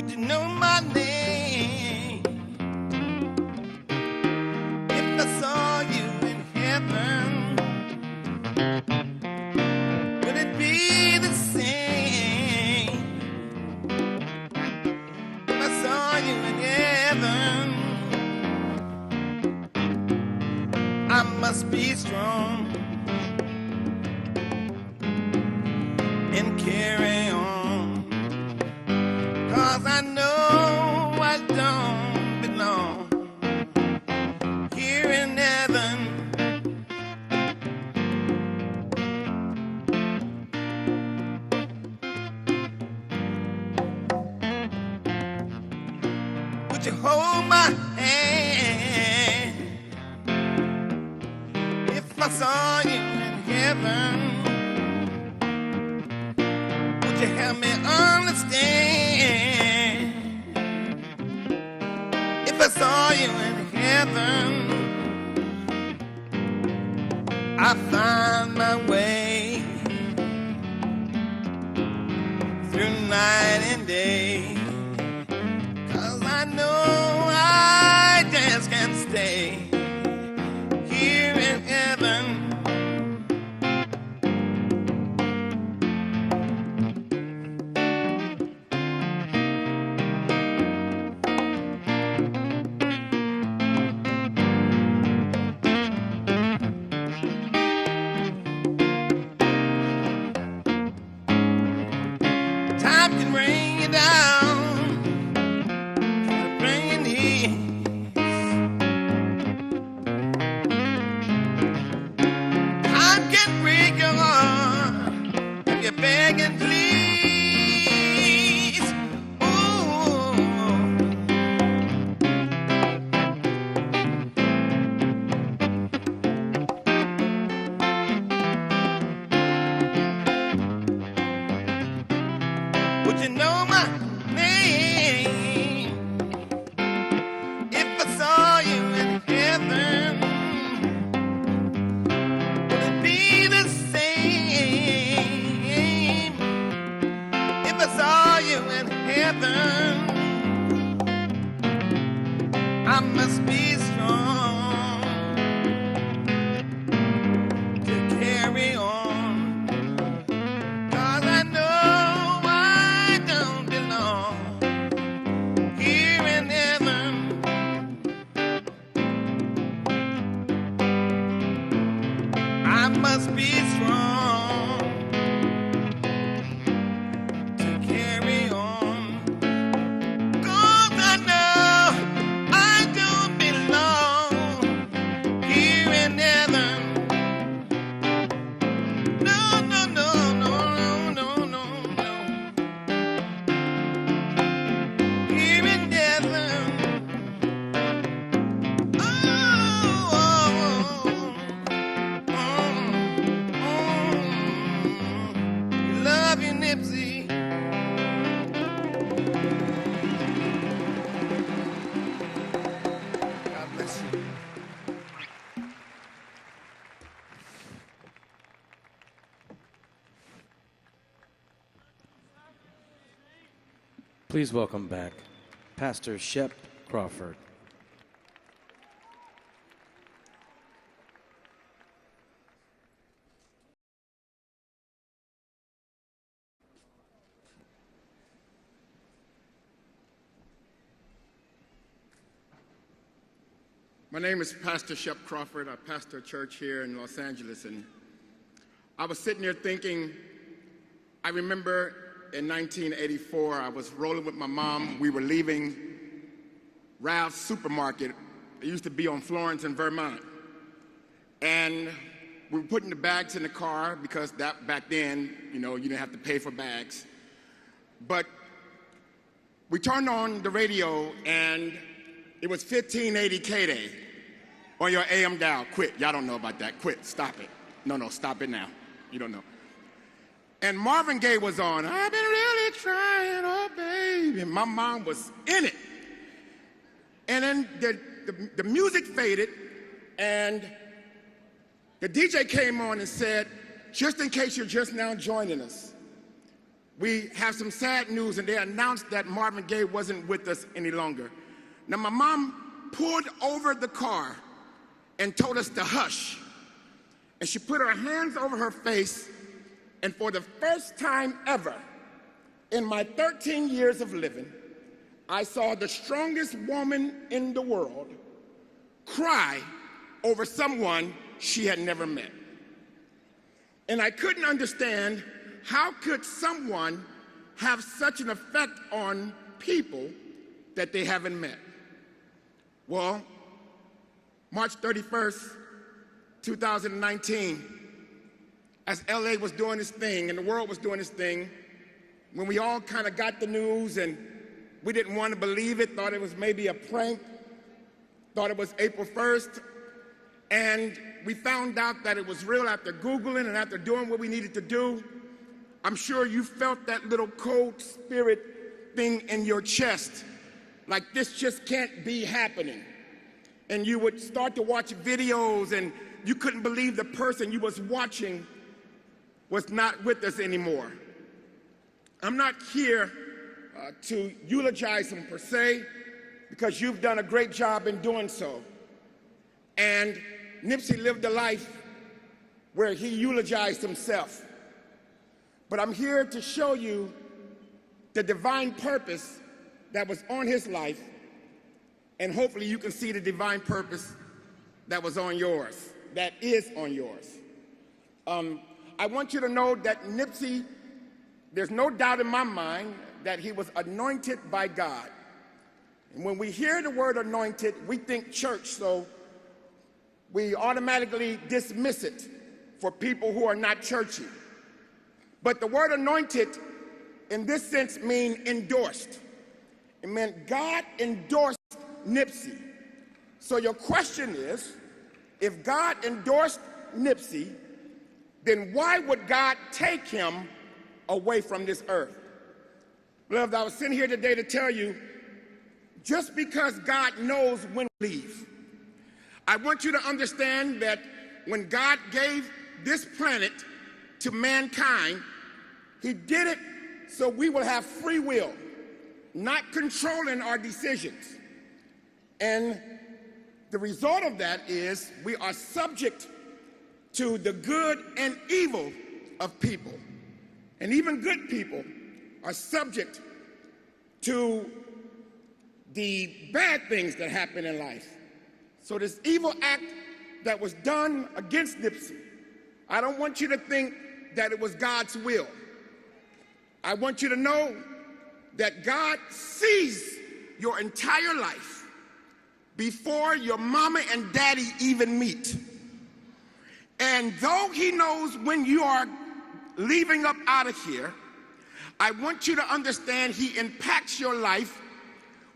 Would you know my name if I saw you in heaven? Would it be the same if I saw you in heaven? I must be strong and carry on, 'cause I know I don't belong here in heaven. Would you hold my hand if I saw you in heaven? Would you help me understand if I saw you in heaven? I find my way through night and day, 'cause I know I just can't stay here in heaven. Time can bring you down, bring you knees. Time can break your heart if you beg and please. Ooh. Would you know my name if I saw you in heaven? Would it be the same if I saw you in heaven? I must be strong to carry on, 'cause I know I don't belong here in heaven. I must be strong to carry on, 'cause I know I don't belong here in heaven. No, no, no, no, no, no, no, no. Here in heaven. Oh, oh, oh, love you, Nipsey. God bless you. Please welcome back Pastor Shep Crawford. My name is Pastor Shep Crawford. I pastor a church here in Los Angeles, and I was sitting there thinking, I remember in 1984, I was rolling with my mom. We were leaving Ralph's Supermarket. It used to be on Florence in Vermont. And we were putting the bags in the car because back then, you didn't have to pay for bags. But we turned on the radio, and it was 1580 K-Day on your AM dial. Quit. Y'all don't know about that. Quit. Stop it. No, stop it now. You don't know. And Marvin Gaye was on. I've been really trying, oh baby. And my mom was in it. And then the music faded, and the DJ came on and said, just in case you're just now joining us, we have some sad news, and they announced that Marvin Gaye wasn't with us any longer. Now, my mom pulled over the car and told us to hush. And she put her hands over her face, and for the first time ever in my 13 years of living, I saw the strongest woman in the world cry over someone she had never met. And I couldn't understand, how could someone have such an effect on people that they haven't met? Well, March 31st, 2019, as LA was doing its thing and the world was doing its thing, when we all kind of got the news and we didn't want to believe it, thought it was maybe a prank, thought it was April 1st, and we found out that it was real after Googling and after doing what we needed to do. I'm sure you felt that little cold spirit thing in your chest, like this just can't be happening. And you would start to watch videos and you couldn't believe the person you was watching was not with us anymore. I'm not here to eulogize him per se, because you've done a great job in doing so. And Nipsey lived a life where he eulogized himself. But I'm here to show you the divine purpose that was on his life, and hopefully you can see the divine purpose that was on yours, that is on yours. I want you to know that Nipsey, there's no doubt in my mind that he was anointed by God. And when we hear the word anointed, we think church, so we automatically dismiss it for people who are not churchy. But the word anointed in this sense means endorsed. It meant God endorsed Nipsey. So your question is, if God endorsed Nipsey, then why would God take him away from this earth? Beloved, I was sitting here today to tell you, just because God knows when to leave, I want you to understand that when God gave this planet to mankind, he did it so we will have free will, not controlling our decisions. And the result of that is we are subject to the good and evil of people. And even good people are subject to the bad things that happen in life. So this evil act that was done against Nipsey, I don't want you to think that it was God's will. I want you to know that God sees your entire life before your mama and daddy even meet. And though he knows when you are leaving up out of here, I want you to understand he impacts your life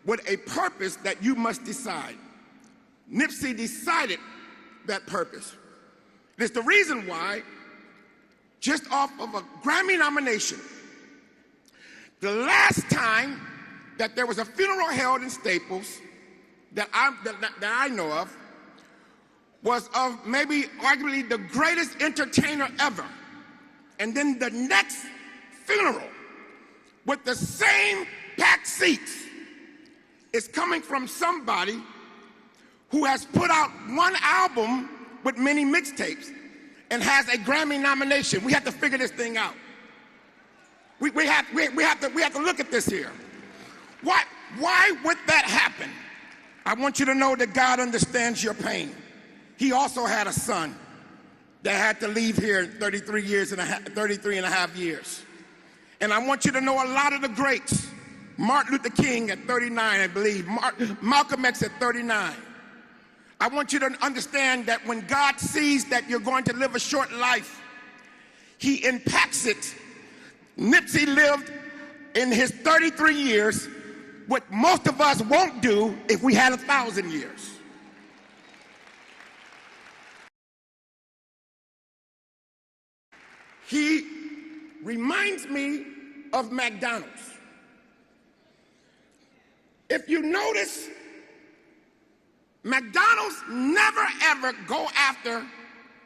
with a purpose that you must decide. Nipsey decided that purpose. It's the reason why, just off of a Grammy nomination, the last time that there was a funeral held in Staples that I know of was of maybe arguably the greatest entertainer ever. And then the next funeral with the same packed seats is coming from somebody who has put out one album with many mixtapes and has a Grammy nomination. We have to figure this thing out. We have to look at this here. Why would that happen? I want you to know that God understands your pain. He also had a son that had to leave here in 33 and a half years. And I want you to know a lot of the greats, Martin Luther King at 39, I believe, Malcolm X at 39. I want you to understand that when God sees that you're going to live a short life, he impacts it. Nipsey lived in his 33 years what most of us won't do if we had 1,000 years. He reminds me of McDonald's. If you notice, McDonald's never ever go after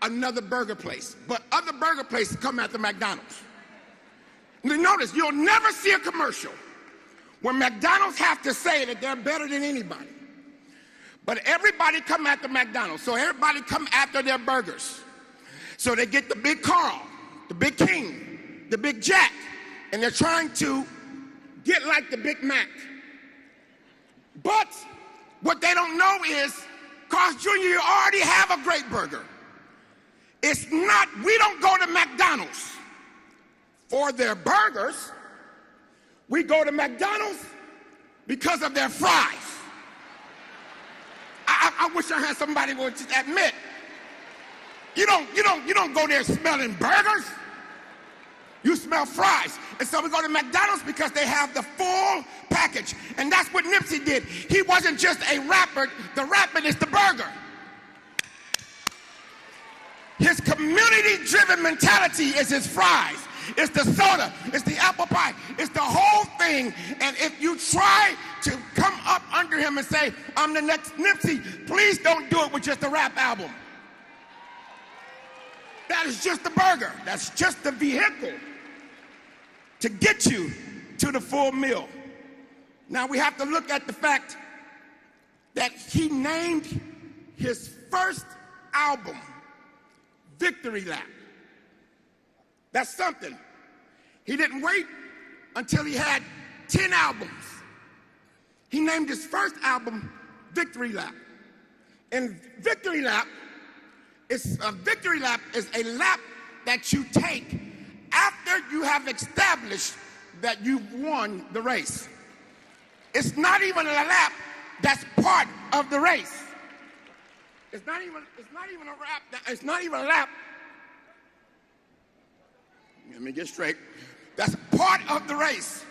another burger place, but other burger places come after McDonald's. Notice, you'll never see a commercial where McDonald's have to say that they're better than anybody. But everybody come after McDonald's, so everybody come after their burgers. So they get the Big Carl, the Big King, the Big Jack, and they're trying to get like the Big Mac. But what they don't know is, Carl's Jr., you already have a great burger. It's not, we don't go to McDonald's for their burgers. We go to McDonald's because of their fries. I wish I had somebody who would just admit, you don't go there smelling burgers. You smell fries. And so we go to McDonald's because they have the full package. And that's what Nipsey did. He wasn't just a rapper. The rapper is the burger. His community-driven mentality is his fries. It's the soda. It's the apple pie. It's the whole thing. And if you try to come up under him and say, I'm the next Nipsey, please don't do it with just a rap album. That is just the burger. That's just the vehicle to get you to the full meal. Now we have to look at the fact that he named his first album Victory Lap. That's something. He didn't wait until he had 10 albums. He named his first album Victory Lap. And Victory Lap is a lap that you take after you have established that you've won the race. It's not even a lap that's part of the race. It's not even a lap. Let me get straight. That's part of the race.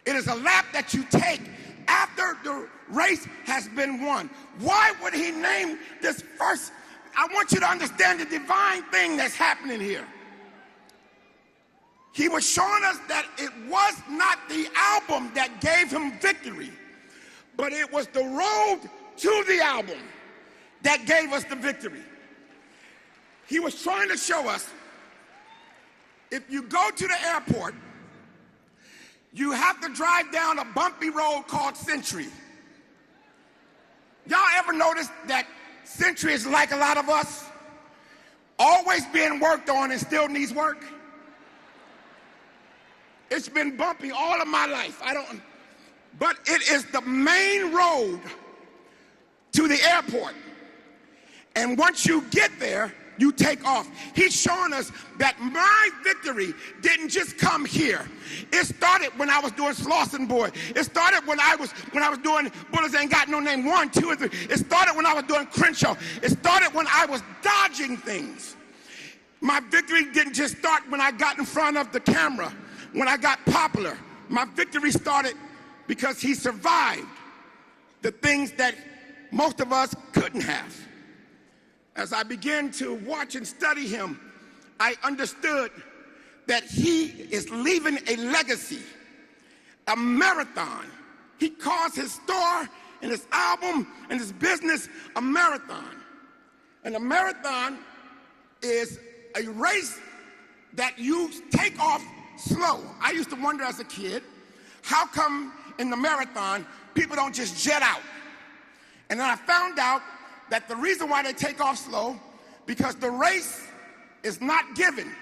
It is a lap that you take after the race has been won. Why would he name this first? I want you to understand the divine thing that's happening here. He was showing us that it was not the album that gave him victory, but it was the road to the album that gave us the victory. He was trying to show us, if you go to the airport, you have to drive down a bumpy road called Century. Y'all ever notice that Century is like a lot of us, always being worked on and still needs work? It's been bumpy all of my life. But it is the main road to the airport. And once you get there, you take off. He's showing us that my victory didn't just come here. It started when I was doing Slauson Boy. It started when I was doing Bullets Ain't Got No Name 1, 2, and 3. It started when I was doing Crenshaw. It started when I was dodging things. My victory didn't just start when I got in front of the camera, when I got popular. My victory started because he survived the things that most of us couldn't have. As I began to watch and study him, I understood that he is leaving a legacy, a marathon. He calls his store and his album and his business a marathon. And a marathon is a race that you take off slow. I used to wonder as a kid, how come in the marathon people don't just jet out? And then I found out that the reason why they take off slow, because the race is not given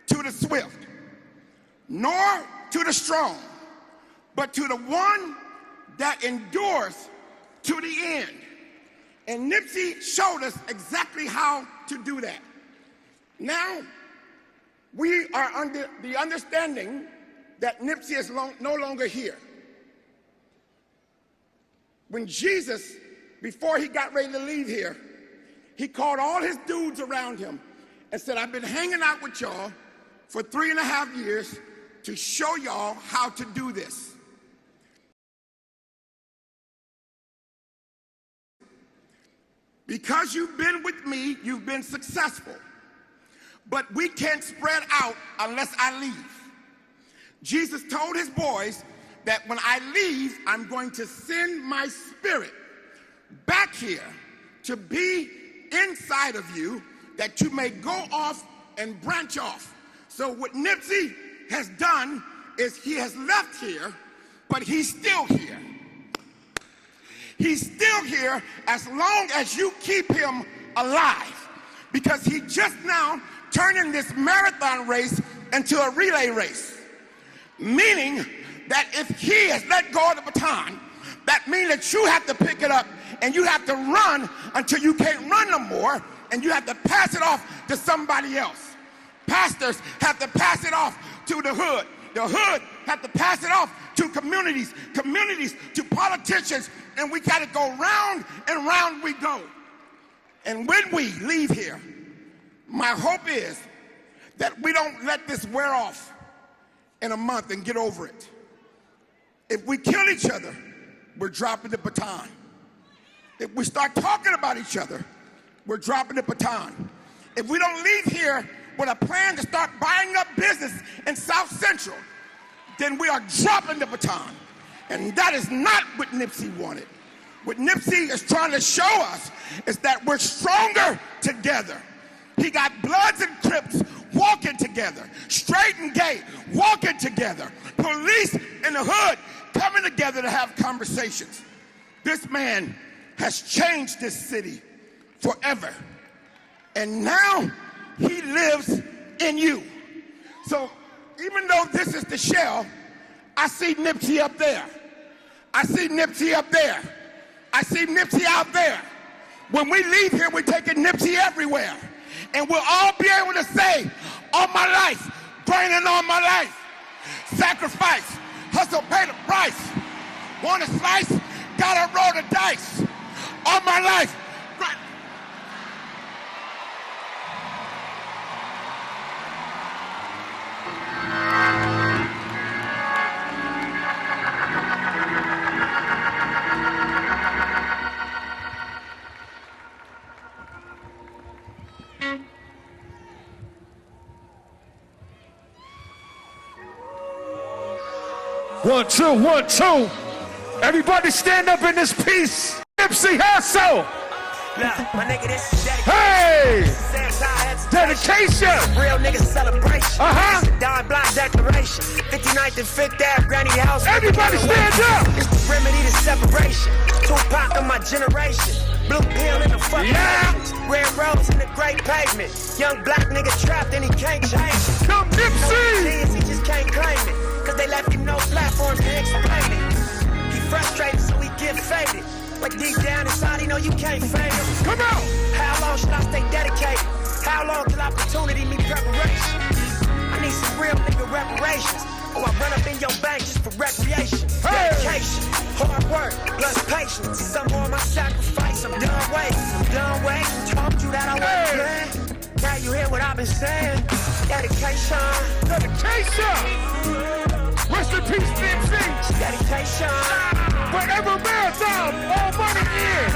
to the swift, nor to the strong, but to the one that endures to the end. And Nipsey showed us exactly how to do that. Now, we are under the understanding that Nipsey is no longer here. When Jesus, before he got ready to leave here, he called all his dudes around him and said, I've been hanging out with y'all for 3.5 years to show y'all how to do this. Because you've been with me, you've been successful. But we can't spread out unless I leave. Jesus told his boys that when I leave, I'm going to send my spirit back here to be inside of you, that you may go off and branch off. So with Nipsey, has done is he has left here, but he's still here. He's still here as long as you keep him alive, because he just now turning this marathon race into a relay race. Meaning that if he has let go of the baton, that means that you have to pick it up and you have to run until you can't run no more, and you have to pass it off to somebody else. Pastors have to pass it off to the hood. The hood have to pass it off to communities, communities to politicians, and we got to go round and round we go. And when we leave here, my hope is that we don't let this wear off in a month and get over it. If we kill each other, we're dropping the baton. If we start talking about each other, we're dropping the baton. If we don't leave here with a plan to start buying up business in South Central, then we are dropping the baton. And that is not what Nipsey wanted. What Nipsey is trying to show us is that we're stronger together. He got Bloods and Crips walking together, straight and gay walking together, police in the hood coming together to have conversations. This man has changed this city forever. And now he lives in you. So even though this is the shell, I see Nipsey up there. I see Nipsey up there. I see Nipsey out there. When we leave here, we're taking Nipsey everywhere. And we'll all be able to say, all my life, grinding all my life, sacrifice, hustle, pay the price. Want a slice? Gotta roll the dice. All my life, right. One, two, 1, 2. Everybody stand up in this piece. Nipsey Hussle. My nigga, this is Hey! dedication. Dedication. Real nigga celebration. Don Block declaration. 59th and 5th Ave, Granny House. Everybody stand up. It's the remedy to separation. Tupac of my generation. Blue pill in the fucking matrix. Red rose in the great pavement. Young black nigga trapped and he can't change it. Come Nipsey. He just can't claim it. Cause they left him no platform to explain it. He frustrated so he get faded. But deep down inside he know you can't fade him. Come on. How long should I stay dedicated? How long till opportunity meet preparation? I need some real nigga reparations. Or I run up in your bank just for recreation. Hey. Dedication, hard work, plus patience. Some more my sacrifice, I'm done waiting. I'm done waiting, told you that I wasn't playing. Now you hear what I've been saying. Dedication. Dedication. Rest in peace, Nipsey. Dedication. Forever marathon. All money in.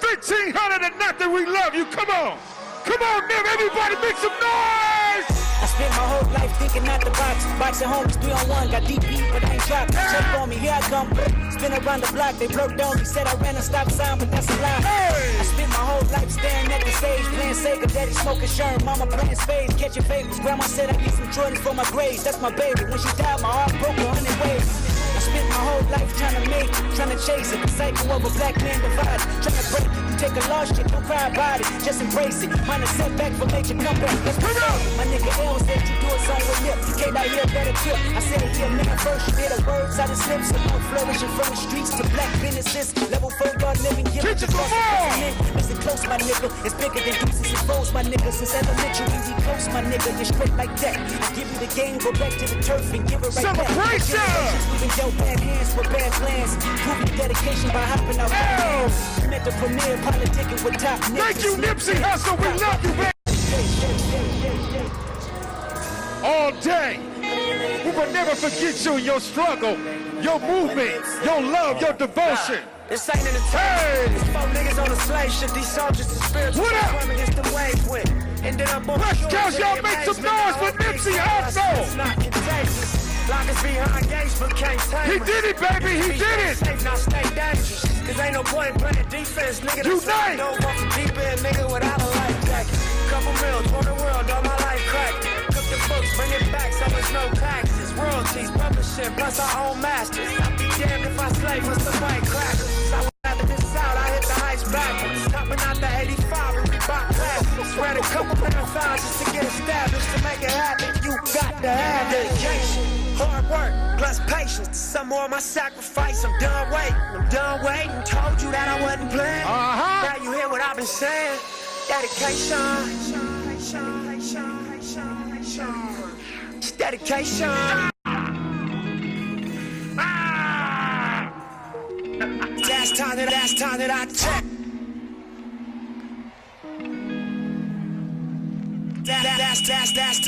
1,500 and nothing. We love you. Come on. Come on, Nip. Everybody make some noise. I spent my whole life thinking out the box. Boxing homies 3-on-1, got deep beat, but I ain't dropped. Check on me, here I come. Spin around the block, they broke down. He said I ran a stop sign, but that's a lie. I spent my whole life staring at the stage, playing Sega, daddy smoking Sherm, mama playing spades, catching favors. Grandma said I need some Jordans for my grades. That's my baby. When she died, my heart broke 100 ways. I spent my whole life trying to make it, trying to chase it. The cycle of a black man divided, trying to break it. You take a lost shit, don't cry about it, just embrace it. Mine a setback for major comeback. Let's come on. My nigga L said you do it song with Nip. You came out here better tip. I said it here, man, first you hear the words out of slips. So I'm flourishing from the streets to black businesses. Level 4 yard living, give it just off. Listen close, my nigga. It's bigger than deuces and foes, my nigga. Since elementary, we close, my nigga. You're straight like that. I give you the game, go back to the turf and give it right back. We've been dealt bad hands for bad plans. Prove your dedication by hopping out. You met the premier politicking with top niggas. Thank you, Nipsey Hussle. We love you, man. All day. We will never forget you and your struggle, your movement, your love, your devotion. This ain't in the time. These 4 niggas on a slave ship. These soldiers are spiritual. What up? Against the waves with. Ended up on West Coast, y'all make some noise for Nipsey Hussle. It's not contagious. Lock us behind gates, but can't tame He us. did it, baby. He did it. Safe, now stay dangerous. Cause ain't no point playing defense, nigga. Unite. Don't want to deep in, nigga, without a life jacket. fees, no taxes, royalties, publishing, plus our own masters. I'd be damned if I slave for some white crackers. I was after this out, I hit the heights backwards. Hopping out the 85 and Reebok classics. Read a couple marathons just to get established. To make it happen, you got to have dedication, hard work, plus patience. Some more of my sacrifice. I'm done waiting. Told you that I wasn't playing. Now you hear what I've been saying. Dedication. It's dedication. Last time that I checked.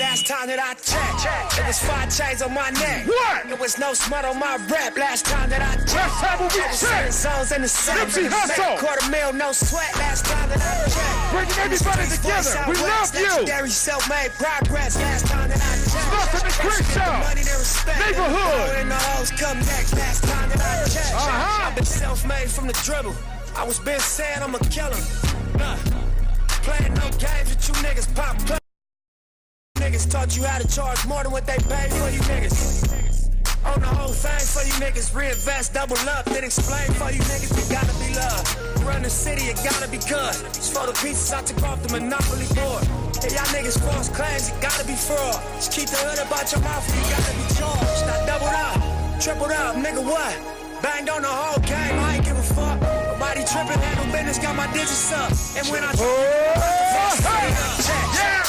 Last time that I checked. It was 5 chains on my neck. What? It was no smut on my rep. Last time that I checked. Last time we checked. Zones in the sun. Nipsey Hussle. $250,000, no sweat. Last time that I checked. Bringing everybody together. We love you. Legendary self-made progress. Last time that I checked. Nothing but great show. Money to respect. Neighborhood. And the hoes come next. Last time that I checked. I've been self-made from the dribble. I was been saying I'm a killer. Playing no games with you niggas. Pop play. Niggas taught you how to charge more than what they pay for you niggas. On the whole thing for you niggas, reinvest, double up, then explain for you niggas, you gotta be loved. Run the city, it gotta be good. It's for the pieces I took off the Monopoly board. Hey, y'all niggas false claims, it gotta be fraud. Just keep the hood about your mouth, you gotta be charged. I doubled up, tripled up, nigga what? Banged on the whole game, I ain't give a fuck. Nobody tripping, handle business, got my digits up. And when I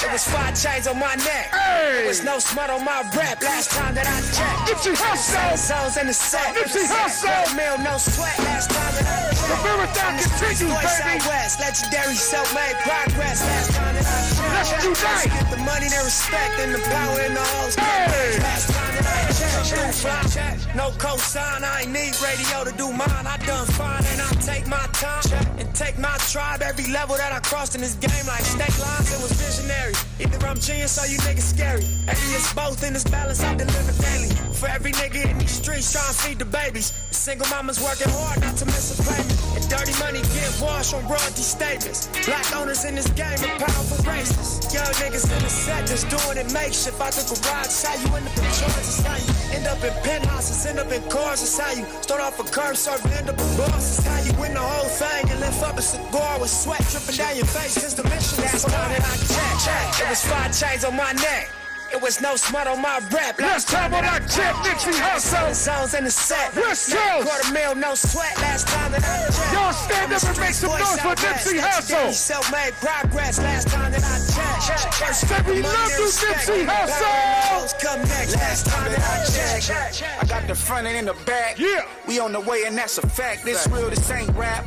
it was 5 chains on my neck. There was no smut on my rep. Last time that I checked. Nipsey Hussle. Zones in the set. Nipsey Hussle. Meal, no sweat. Last time that I checked. The marathon continues, baby. Southwest, legendary self-made progress. Last time that I checked. Let's unite. Get the money, the respect, and the power in the hoes. Last time that I checked. No cosign, I ain't need radio to do mine. I done fine and I take my time and take my tribe. Every level that I crossed in this game, like state lines, it was visionary. Either I'm genius or you niggas scary. Maybe it's both in this balance I deliver daily. For every nigga in these streets trying to feed the babies. The single mama's working hard not to miss a payment. And dirty money get washed on royalty statements. Black owners in this game are powerful racists. Young niggas in the set just doing it makeshift. Out the garage, how you end up in charges, how you end up in penthouses, end up in cars. It's how you start off a curb server, end up a boss. It's how you win the whole thing and lift up a cigar with sweat dripping down your face. It's the mission that's on it. I check. It was 5 chains on my neck. It was no smut on my rep. Last time when I checked, Nipsey Hussle. Zones in the set. West Coast. $250,000, no sweat. Last time that I checked. Y'all stand up and make some noise for Nipsey Hussle. Self-made progress. Last time that I checked. Say we love you, Nipsey Hussle. Come next. Last time that I checked. I got the front and in the back. Yeah. We on the way and that's a fact. This real, this ain't rap.